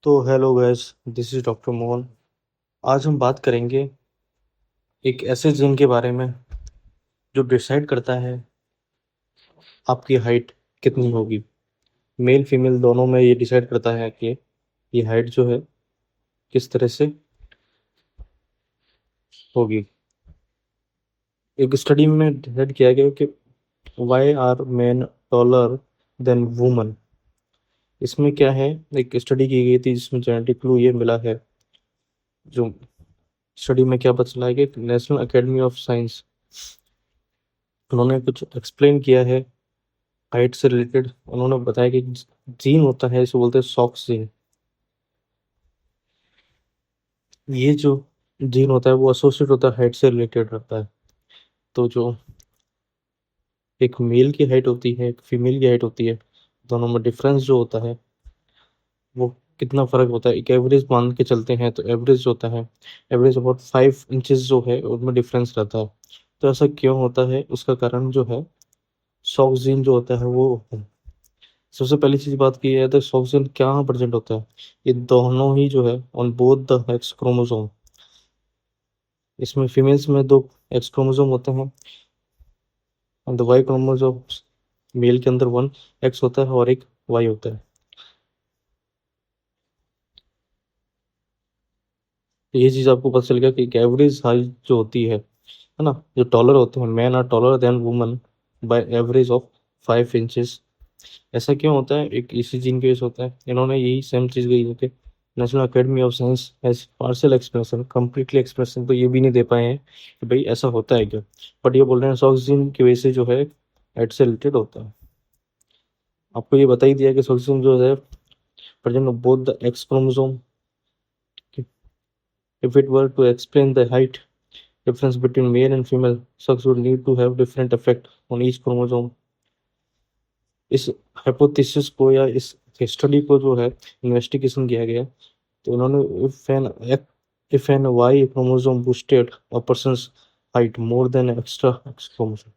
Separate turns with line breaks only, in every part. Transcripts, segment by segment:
तो hello guys, this is doctor Mohan. आज हम बात करेंगे एक ऐसे जीन के बारे में जो डिसाइड करता है आपकी हाइट कितनी होगी। मेल फीमेल दोनों में ये डिसाइड करता है कि ये हाइट जो है किस तरह से होगी। एक स्टडी में डिसाइड किया गया कि why are men taller than women. इसमें क्या है, एक स्टडी की गई थी जिसमें जेनेटिक क्लू ये मिला है। जो स्टडी में क्या पता चला है कि नेशनल एकेडमी ऑफ साइंस उन्होंने कुछ एक्सप्लेन किया है हाइट से रिलेटेड। उन्होंने बताया कि जीन होता है, इसे बोलते हैं सॉक्स जीन। ये जो जीन होता है वो एसोसिएट होता है, हाइट से रिलेटेड रहता है। तो जो एक मेल की हाइट होती है, एक फीमेल की हाइट होती है, दोनों में डिफरेंस जो होता है वो कितना फर्क होता है। एक एवरेज मान के चलते हैं तो एवरेज होता है, एवरेज अबाउट 5 इंचेस जो है उनमें डिफरेंस रहता है। तो ऐसा क्यों होता है, उसका कारण जो है सॉक्स जीन जो होता है वो होता है। सबसे पहली चीज बात की है तो सॉक्स क्या प्रेजेंट होता है। ये दोनों ही जो है on both the x chromosome. इसमें फीमेल्स में दो एक्स क्रोमोसोम होते हैं, और द वाई क्रोमोसोम मेल के अंदर वन एक्स होता है और एक वाई होता है। तो ये चीज आपको पता चल गया कि एवरेज हाइट जो होती है ना, जो टॉलर होते हैं, man are taller than women by average of 5 inches. ऐसा क्यों होता है, एक इसी जीन के वजह से होता है। इन्होंने यही सेम चीज गई है कि national academy of science has partial explanation, completely explanation तो ये भी नहीं दे पाए हैं कि भाई ऐसा होता है क्या। बट ये बोल रहे हैं सॉक्स जीन की वजह से जो है हाइट से रिलेटेड होता है। आपको ये बता ही दिया कि सॉक्स जीन जो है present both the x chromosome. If it were to explain the height difference between male and female, sex would need to have different effect on each chromosome. इस हाइपोथेसिस को या इस स्टडी को जो है investigation किया गया। तो इन्होंने if an Y chromosome boosted a person's height more than extra X chromosome,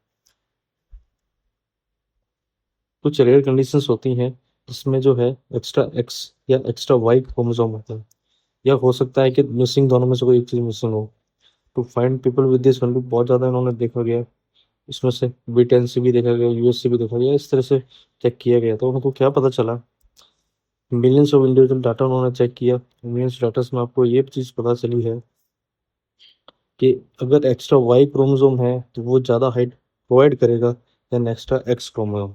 कुछ रेयर कंडीशंस होती हैं जिसमें जो है एक्स्ट्रा एक्स या एक्स्ट्रा वाई क्रोमोसोम होता है, या हो सकता है कि मिसिंग दोनों में से कोई एक चीज मिसिंग हो। To find people with this value बहुत ज़्यादा इन्होंने देखा गया। इसमें से B10 से भी देखा गया, US से भी देखा गया, इस तरह से चेक किया गया। तो उनको क्या पता चला, मिलियंस ऑफ इंडिविजुअल डाटा उन्होंने चेक किया। मिलियंस डाटा में आपको ये चीज़ पता चली है कि अगर एक्स्ट्रा वाई क्रोमोसोम है तो वो ज़्यादा हाइट प्रोवाइड करेगा देन एक्स्ट्रा एक्स क्रोमोसोम।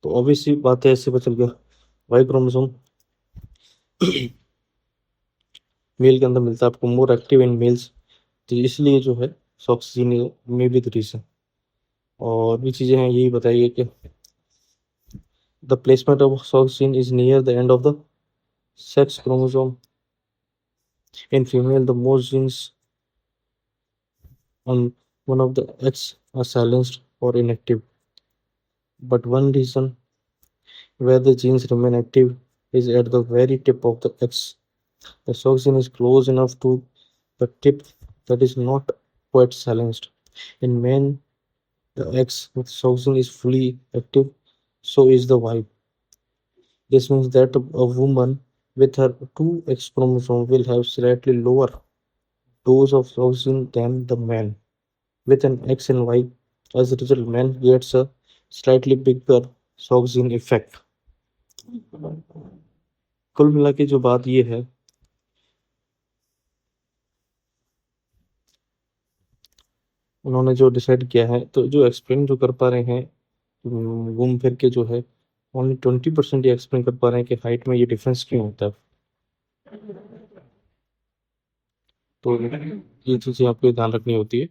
तो ऑब्वियसली बात है, ऐसे पता चल गया वाई क्रोमोसोम मेल के अंदर मिलता है आपको, मोर एक्टिव इन मेल्स। तो इसलिए जो है सॉक्स जीन में भी रीजन और भी चीज़ें हैं, यही बताइए कि the placement of Sox gene is near the end of the sex chromosome. In female, the most genes on one of the X are silenced or inactive. But one reason where the genes remain active is at the very tip of the X. The Sox gene is close enough to the tip that is not quite silenced. In men, the X with Sox gene is fully active, so is the Y. This means that a woman with her two X chromosomes will have slightly lower dose of oxygen than the man with an X and Y. As a result, man gets a slightly bigger oxygen effect. कुल मिला के जो बात ये है, उन्होंने जो decide किया है, तो जो एक्सप्लेन जो कर पा रहे हैं घूम फिर के जो है ओनली 20% ये एक्सप्लेन कर पा रहे हैं कि हाइट में ये डिफरेंस क्यों होता है। तो ये चीज़ें आपको ध्यान रखनी होती है।